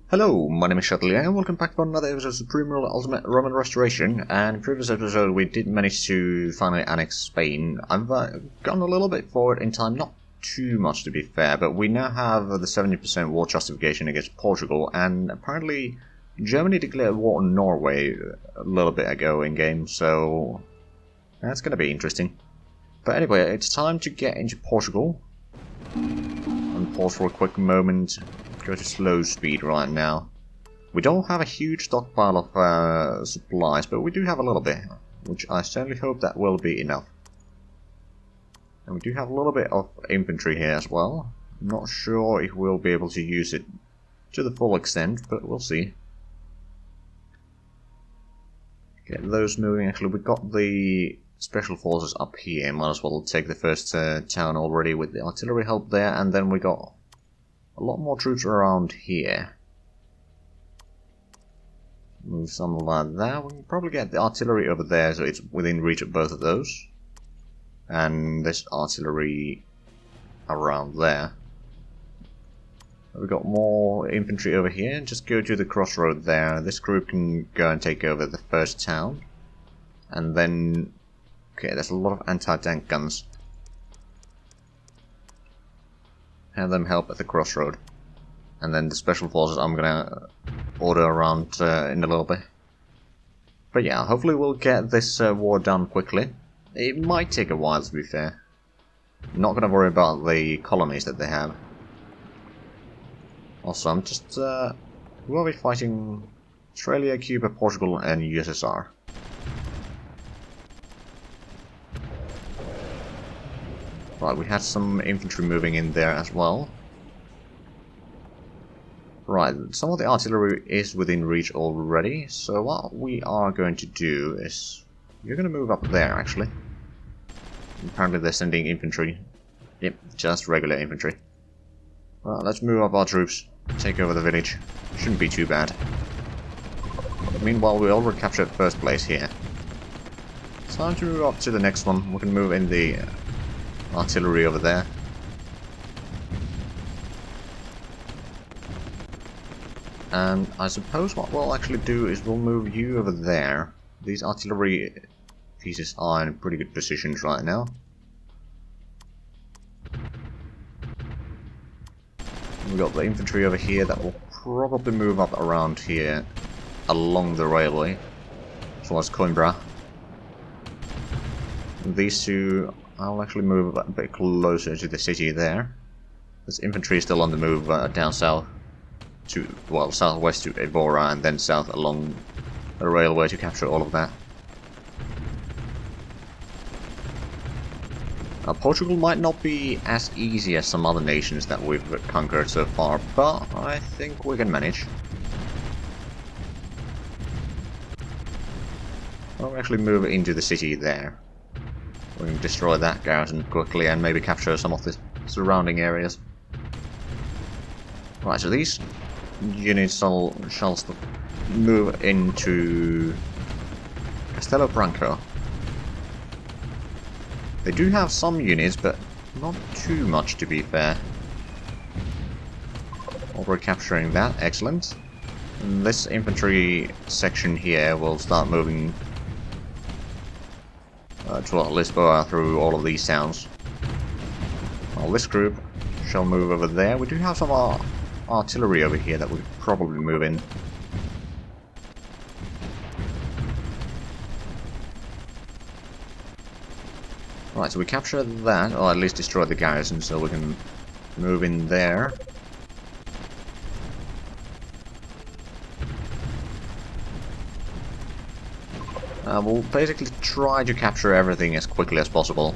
Hello, my name is Zhatelier and welcome back to another episode of Supreme Rule Ultimate Roman Restoration. And in the previous episode we did manage to finally annex Spain. I've gone a little bit forward in time, not too much to be fair, but we now have the 70% war justification against Portugal, and apparently Germany declared war on Norway a little bit ago in game, so that's going to be interesting. But anyway, it's time to get into Portugal. And pause for a quick moment. Go to slow speed right now. We don't have a huge stockpile of supplies, but we do have a little bit, which I certainly hope that will be enough. And we do have a little bit of infantry here as well. I'm not sure if we'll be able to use it to the full extent, but we'll see. Get those moving. Actually, we got the special forces up here. Might as well take the first town already with the artillery help there, and then we got a lot more troops around here. Move something like that. We can probably get the artillery over there so it's within reach of both of those. And this artillery around there. We've got more infantry over here. Just go to the crossroad there. This group can go and take over the first town. And then... okay, there's a lot of anti-tank guns. Have them help at the crossroad. And then the special forces I'm gonna order around in a little bit. But yeah, hopefully we'll get this war done quickly. It might take a while, to be fair. I'm not gonna worry about the colonies that they have. Also, I'm just... who are we fighting? Australia, Cuba, Portugal and USSR. Right, we had some infantry moving in there as well. Right, some of the artillery is within reach already, so what we are going to do is... you're going to move up there, actually. Apparently they're sending infantry. Yep, just regular infantry. Well, let's move up our troops, take over the village. Shouldn't be too bad. Meanwhile, we already captured first place here. Time to move up to the next one. We can move in the... artillery over there. And I suppose what we'll actually do is we'll move you over there. These artillery pieces are in pretty good positions right now. We've got the infantry over here that will probably move up around here along the railway towards Coimbra. These two, I'll actually move a bit closer to the city there. This infantry is still on the move down south to, well, southwest to Evora and then south along the railway to capture all of that. Now, Portugal might not be as easy as some other nations that we've conquered so far, but I think we can manage. I'll actually move into the city there. We can destroy that garrison quickly and maybe capture some of the surrounding areas. Right, so these units shall move into Castelo Branco. They do have some units, but not too much to be fair. Already capturing that, excellent. And this infantry section here will start moving to Lisboa through all of these towns. Well, this group shall move over there. We do have some artillery over here that we could probably move in. Right, so we captured that, or at least destroyed the garrison, so we can move in there. We'll basically try to capture everything as quickly as possible.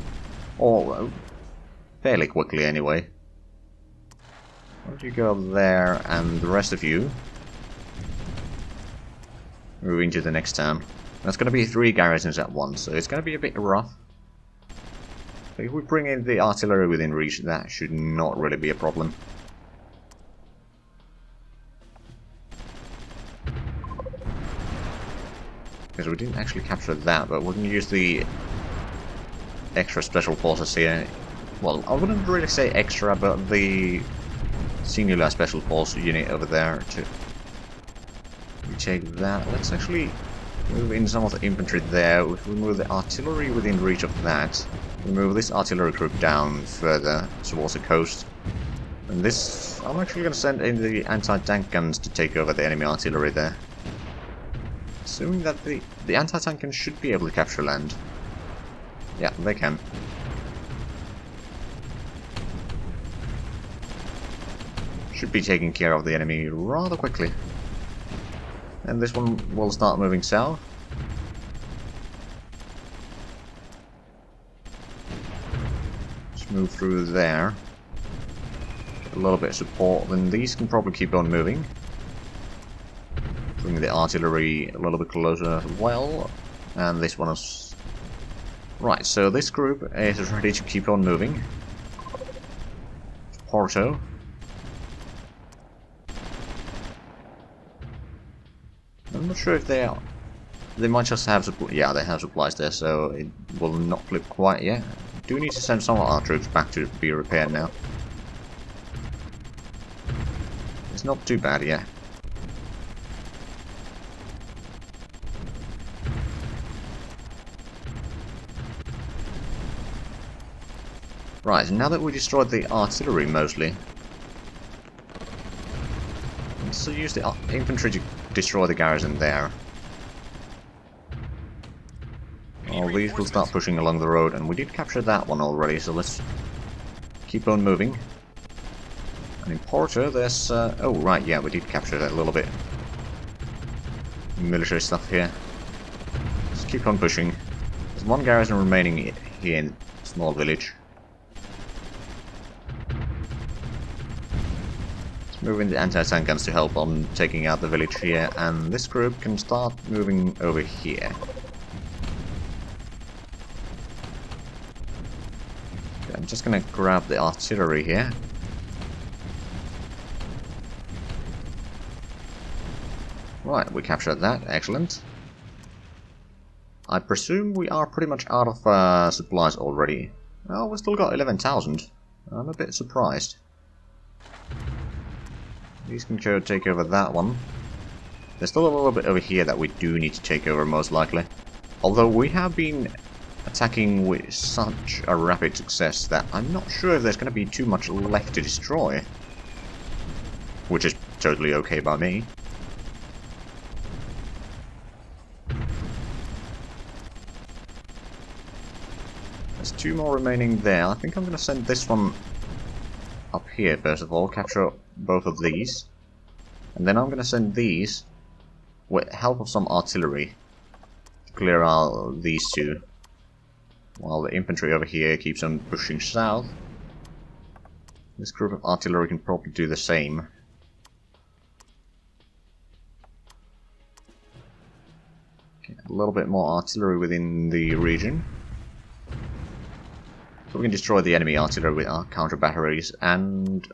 Or fairly quickly anyway. Why don't you go up there and the rest of you move into the next town. That's going to be 3 garrisons at once, so it's going to be a bit rough. But if we bring in the artillery within reach, that should not really be a problem. Because we didn't actually capture that, but we can use the extra special forces here. Well, I wouldn't really say extra, but the singular special force unit over there to We take that. Let's actually move in some of the infantry there. If we move the artillery within reach of that, we move this artillery group down further towards the coast. And this, I'm actually going to send in the anti-tank guns to take over the enemy artillery there. Assuming that the anti-tank guns should be able to capture land. Yeah, they can. Should be taking care of the enemy rather quickly. And this one will start moving south. Just move through there. Get a little bit of support, then these can probably keep on moving. Bring the artillery a little bit closer as well. And this one is... Right, so this group is ready to keep on moving. Porto. I'm not sure if they are. They might just have supplies. Yeah, they have supplies there, so it will not flip quite yet. Do need to send some of our troops back to be repaired now. It's not too bad yet. Right, now that we destroyed the artillery mostly, let's use the infantry to destroy the garrison there. Well, these will start pushing along the road, and we did capture that one already, so let's keep on moving. And in Porto, there's... oh, right, yeah, we did capture that a little bit. Military stuff here. Let's keep on pushing. There's one garrison remaining here in a small village. Moving the anti-tank guns to help on taking out the village here, and this group can start moving over here. Okay, I'm just gonna grab the artillery here. Right, we captured that, excellent. I presume we are pretty much out of supplies already. Oh, we've still got 11,000. I'm a bit surprised. These can go take over that one. There's still a little bit over here that we do need to take over, most likely. Although we have been attacking with such a rapid success that I'm not sure if there's going to be too much left to destroy. Which is totally okay by me. There's two more remaining there. I think I'm going to send this one up here first of all, capture both of these, and then I'm going to send these with help of some artillery to clear out these two, while the infantry over here keeps on pushing south. This group of artillery can probably do the same. Okay, a little bit more artillery within the region. So we can destroy the enemy artillery with our counter batteries, and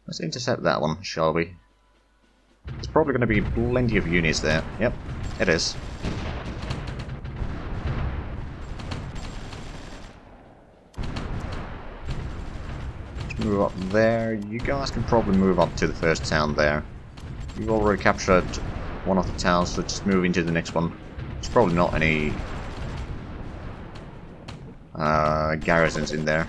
let's intercept that one, shall we? There's probably going to be plenty of units there. Yep, it is. Let's move up there. You guys can probably move up to the first town there. You've already captured one of the towns, so just move into the next one. There's probably not any garrisons in there.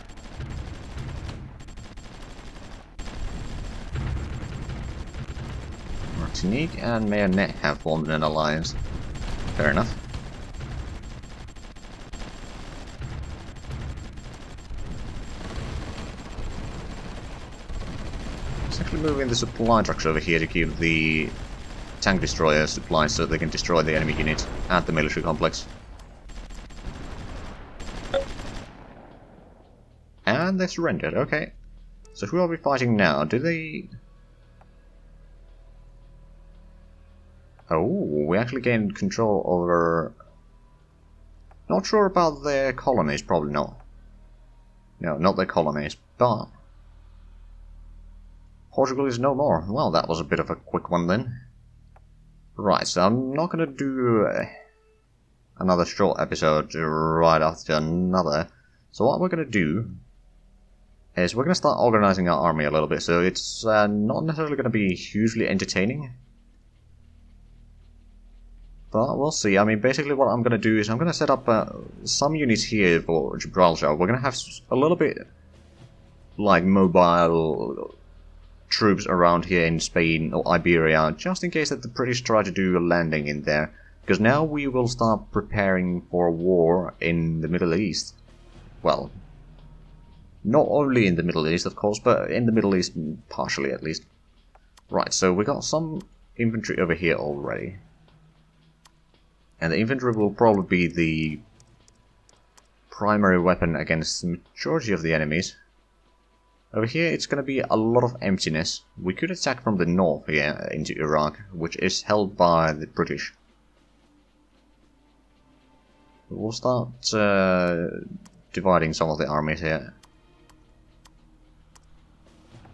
Martinique and Mayonnaise have formed an alliance. Fair enough. Let's actually move in the supply trucks over here to keep the tank destroyer supplies so they can destroy the enemy unit at the military complex. And they surrendered, okay. So who are we fighting now? Do they... Oh, we actually gained control over... Not sure about their colonies, probably not. No, not their colonies, but... Portugal is no more. Well, that was a bit of a quick one then. Right, so I'm not going to do another short episode right after another. So what we're going to do is we're going to start organizing our army a little bit, so it's not necessarily going to be hugely entertaining. But we'll see. I mean, basically what I'm going to do is I'm going to set up some units here for Gibraltar. We're going to have a little bit like mobile troops around here in Spain or Iberia, just in case that the British try to do a landing in there. Because now we will start preparing for a war in the Middle East. Well, not only in the Middle East, of course, but in the Middle East partially at least. Right, so we got some infantry over here already. And the infantry will probably be the primary weapon against the majority of the enemies. Over here it's going to be a lot of emptiness. We could attack from the north here into Iraq, which is held by the British. We'll start dividing some of the armies here.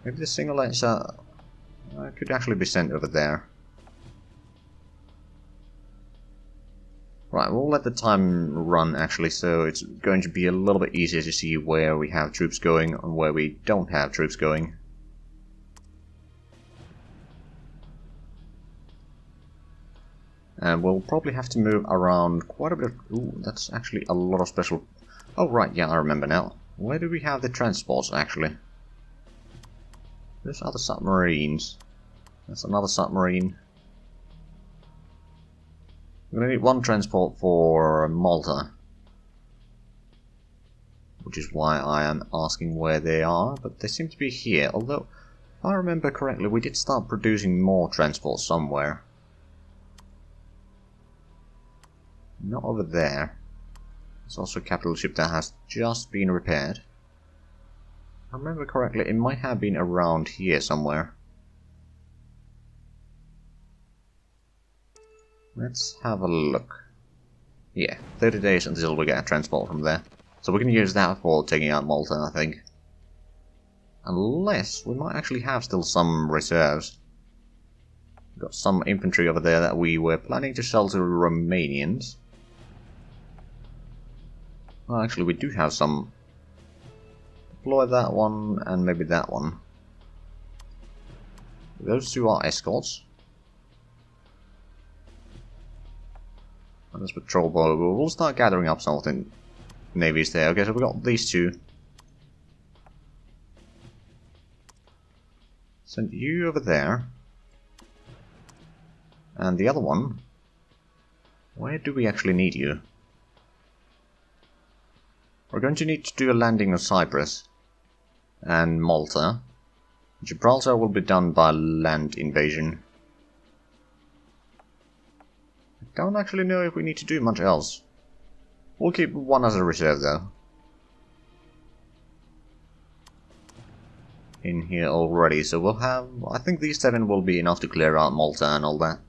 Maybe the single laser could actually be sent over there. Right, we'll let the time run actually, so it's going to be a little bit easier to see where we have troops going and where we don't have troops going. And we'll probably have to move around quite a bit of... Ooh, that's actually a lot of special... Oh right, yeah, I remember now. Where do we have the transports actually? Those are the submarines. That's another submarine. We're going to need one transport for Malta. Which is why I am asking where they are, but they seem to be here. Although, if I remember correctly, we did start producing more transports somewhere. Not over there. There's also a capital ship that has just been repaired. If I remember correctly, it might have been around here somewhere. Let's have a look. Yeah, 30 days until we get a transport from there. So we can use that for taking out Malta, I think. Unless, we might actually have still some reserves. We've got some infantry over there that we were planning to sell to the Romanians. Well, actually we do have some. Deploy that one, and maybe that one. Those two are escorts. Let's patrol boat. We'll start gathering up some of the navies there. Okay, so we got these two. Send you over there. And the other one. Where do we actually need you? We're going to need to do a landing of Cyprus and Malta. Gibraltar will be done by land invasion. Don't actually know if we need to do much else. We'll keep one as a reserve though. In here already, so we'll have... I think these 7 will be enough to clear out Malta and all that.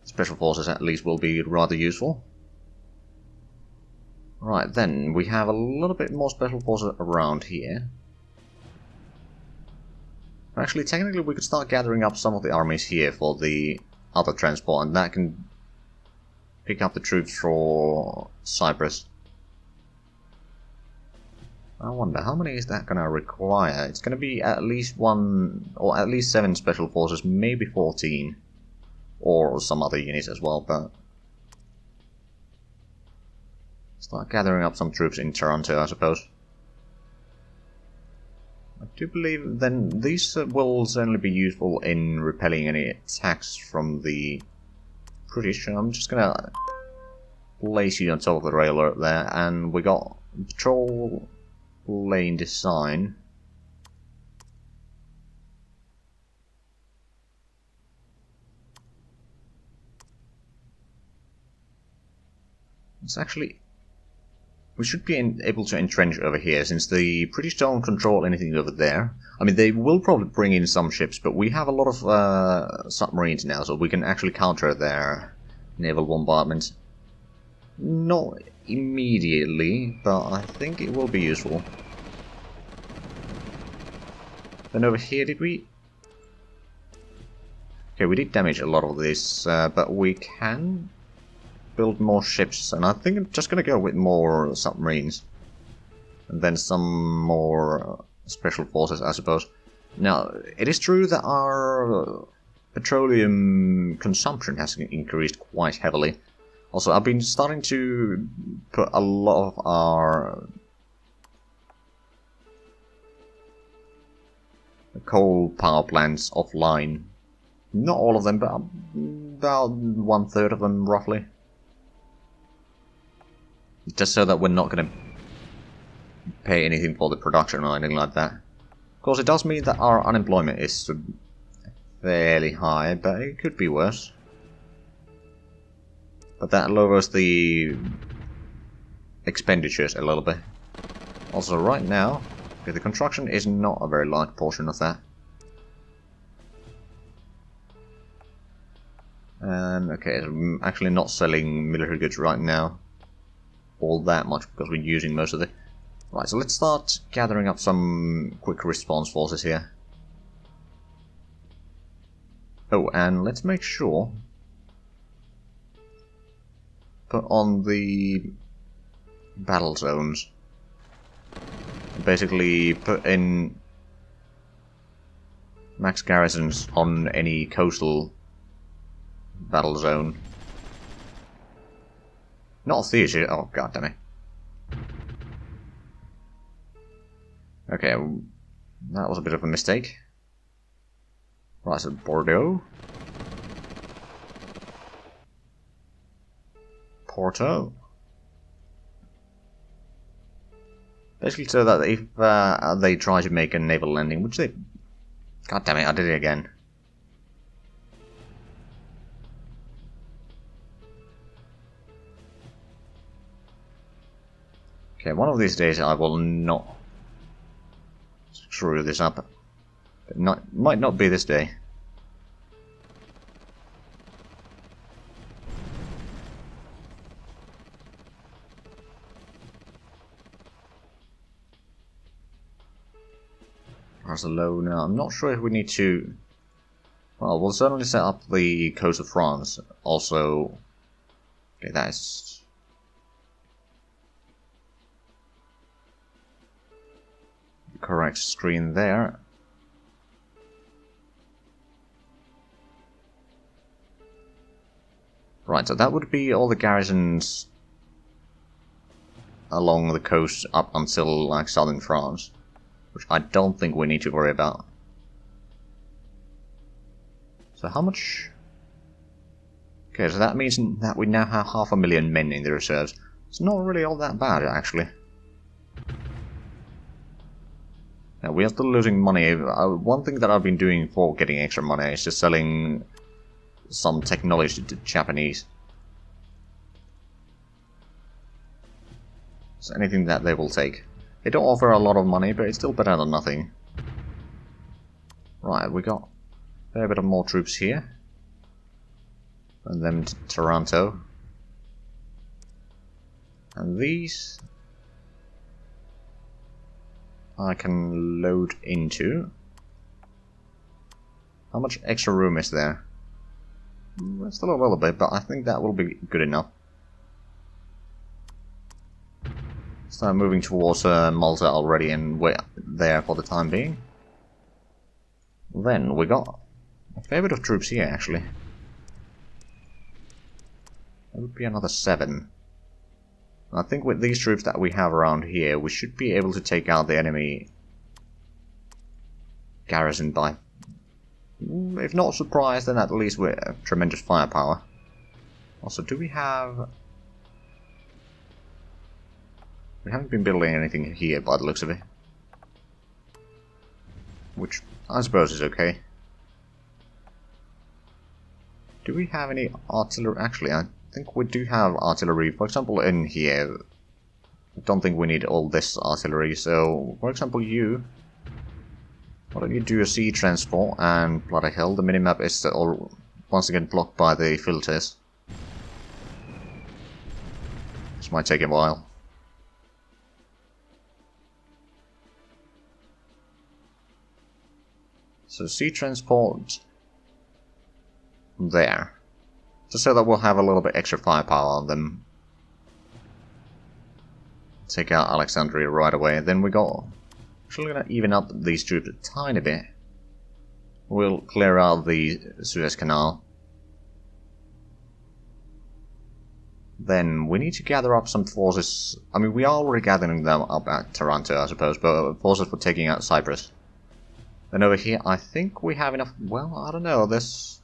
Special forces at least will be rather useful. Right, then we have a little bit more special forces around here. Actually, technically we could start gathering up some of the armies here for the other transport, and that can pick up the troops for Cyprus. I wonder, how many is that going to require? It's going to be at least 1, or at least 7 special forces, maybe 14. Or some other units as well, but... Start gathering up some troops in Toronto, I suppose. I do believe then these will certainly be useful in repelling any attacks from the British. I'm just gonna place you on top of the railroad there, and we got patrol lane design. It's actually... We should be able to entrench over here, since the British don't control anything over there. I mean, they will probably bring in some ships, but we have a lot of submarines now, so we can actually counter their naval bombardment. Not immediately, but I think it will be useful. Then over here, did we... Okay, we did damage a lot of this, but we can build more ships, and I think I'm just gonna go with more submarines. And then some more special forces, I suppose. Now, it is true that our petroleum consumption has increased quite heavily. Also, I've been starting to put a lot of our coal power plants offline. Not all of them, but about 1/3 of them, roughly. Just so that we're not going to pay anything for the production or anything like that. Of course, it does mean that our unemployment is fairly high, but it could be worse. But that lowers the expenditures a little bit. Also, right now, okay, the construction is not a very large portion of that. And okay, I'm actually not selling military goods right now all that much because we're using most of it. Right, so let's start gathering up some quick response forces here. Oh, and let's make sure put on the battle zones. Basically put in max garrisons on any coastal battle zone. Not a theatre. Oh, god damn it. Okay, that was a bit of a mistake. Right, so Bordeaux. Porto. Basically so that if they try to make a naval landing, which they... God damn it, I did it again. Okay, one of these days I will not screw this up. It might not be this day. Barcelona. I'm not sure if we need to... Well, we'll certainly set up the coast of France. Also... Okay, that is... the correct screen there. Right, so that would be all the garrisons along the coast up until, like, southern France. Which I don't think we need to worry about. So how much... Okay, so that means that we now have 500,000 men in the reserves. It's not really all that bad, actually. Now, we are still losing money. One thing that I've been doing for getting extra money is just selling some technology to the Japanese. So anything that they will take. They don't offer a lot of money, but it's still better than nothing. Right, we got a fair bit of more troops here. And then to Toronto. And these I can load into. How much extra room is there? Still a little bit, but I think that will be good enough. Start moving towards Malta already, and we're there for the time being. Then we got a fair bit of troops here, actually. That would be another 7. I think with these troops that we have around here, we should be able to take out the enemy garrison by... If not surprised, then at least with tremendous firepower. Also, do we have... We haven't been building anything here by the looks of it. Which I suppose is okay. Do we have any artillery? Actually, I think we do have artillery. For example, in here. I don't think we need all this artillery. So, for example, you... Why don't you do a sea transport, and bloody hell, the minimap is all once again blocked by the filters. This might take a while. So sea transport there. Just so that we'll have a little bit extra firepower on them. Take out Alexandria right away, and then we got... Actually gonna even up these troops a tiny bit. We'll clear out the Suez Canal. Then we need to gather up some forces. I mean, we are already gathering them up at Taranto, I suppose, but forces for taking out Cyprus. Then over here, I think we have enough. Well, I don't know. This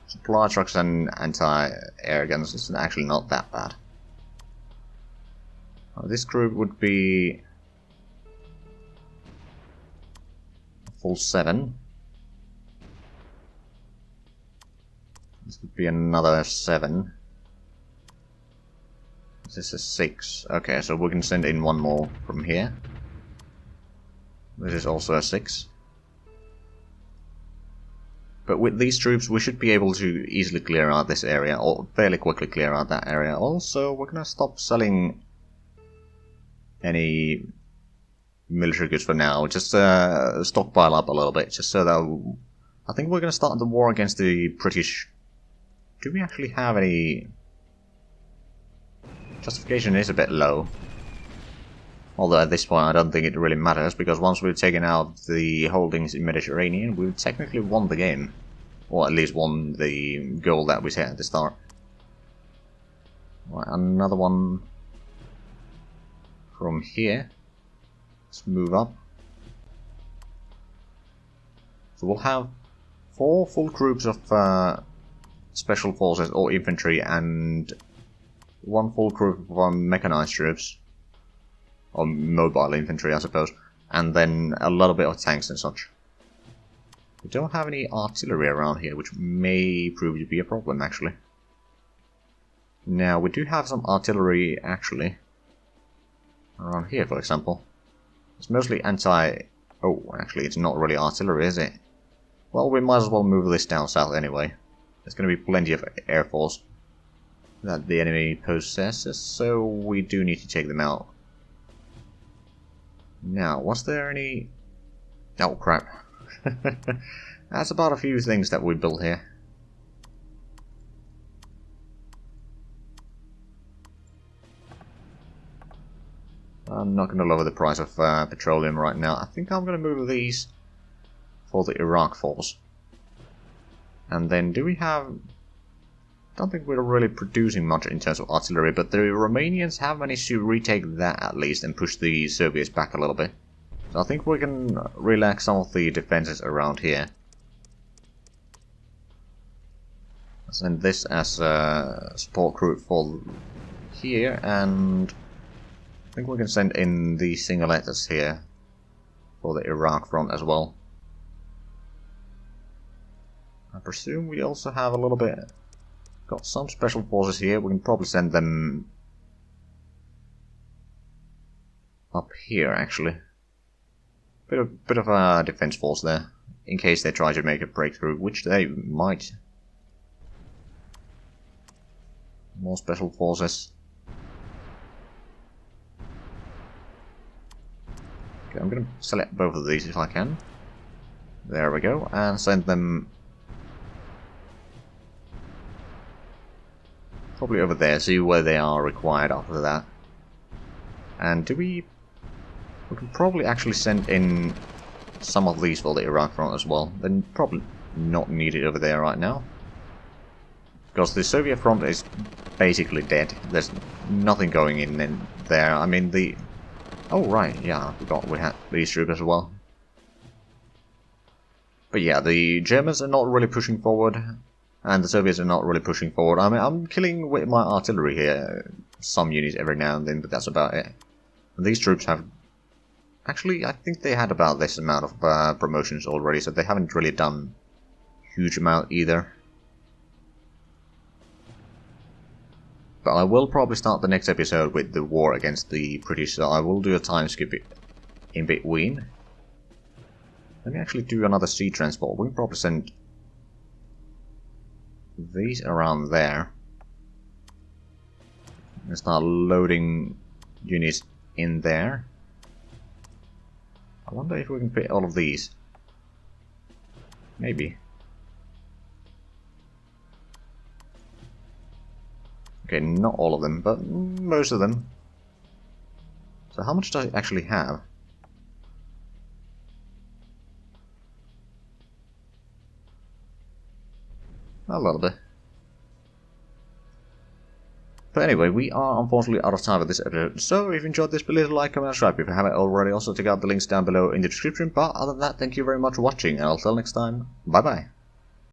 supply trucks and anti-air guns is actually not that bad. This group would be a full 7. This would be another 7. This is 6. Okay, so we can send in one more from here. This is also a 6. But with these troops, we should be able to easily clear out this area, or fairly quickly clear out that area. Also, we're gonna stop selling any military goods for now. Just stockpile up a little bit, just so that I think we're gonna start the war against the British. Do we actually have any? Justification is a bit low. Although at this point I don't think it really matters, because once we've taken out the holdings in Mediterranean, we've technically won the game. Or at least won the goal that we set at the start. Right, another one from here. Let's move up. So we'll have 4 full groups of special forces or infantry and 1 full group of mechanized troops. Or mobile infantry, I suppose. And then a little bit of tanks and such. We don't have any artillery around here, which may prove to be a problem, actually. Now, we do have some artillery, actually. Around here, for example. It's mostly anti... Oh, actually, it's not really artillery, is it? Well, we might as well move this down south anyway. There's going to be plenty of air force that the enemy possesses, so we do need to take them out. Now, was there any... Oh, crap. That's about a few things that we built here. I'm not going to lower the price of petroleum right now. I think I'm going to move these for the Iraq force. And then do we have... I don't think we're really producing much in terms of artillery, but the Romanians have managed to retake that at least and push the Soviets back a little bit. So I think we can relax some of the defenses around here. Send this as a support group for here, and I think we can send in the singulators here for the Iraq front as well. I presume we also have a little bit... Got some special forces here. We can probably send them up here, actually. Bit of a defense force there, in case they try to make a breakthrough, which they might. More special forces. Okay, I'm gonna select both of these if I can. There we go, and send them probably over there, see where they are required after that. And do we can probably actually send in some of these for the Iraq front as well. They're probably not needed over there right now, because the Soviet front is basically dead. There's nothing going in there. I mean, the... Oh, right, yeah, I forgot we had these troops as well. But yeah, the Germans are not really pushing forward, and the Soviets are not really pushing forward. I mean, I'm killing with my artillery here some units every now and then, but that's about it. And these troops have... Actually, I think they had about this amount of promotions already, so they haven't really done a huge amount either. But I will probably start the next episode with the war against the British, so I will do a time skip in between. Let me actually do another sea transport. We can probably send these around there and start loading units in there. I wonder if we can fit all of these. Maybe. Okay, not all of them, but most of them. So how much does it actually have? A little bit. But anyway, we are unfortunately out of time for this episode, so if you enjoyed this, please like, comment, and subscribe if you haven't already. Also check out the links down below in the description, but other than that, thank you very much for watching, and until next time, bye bye.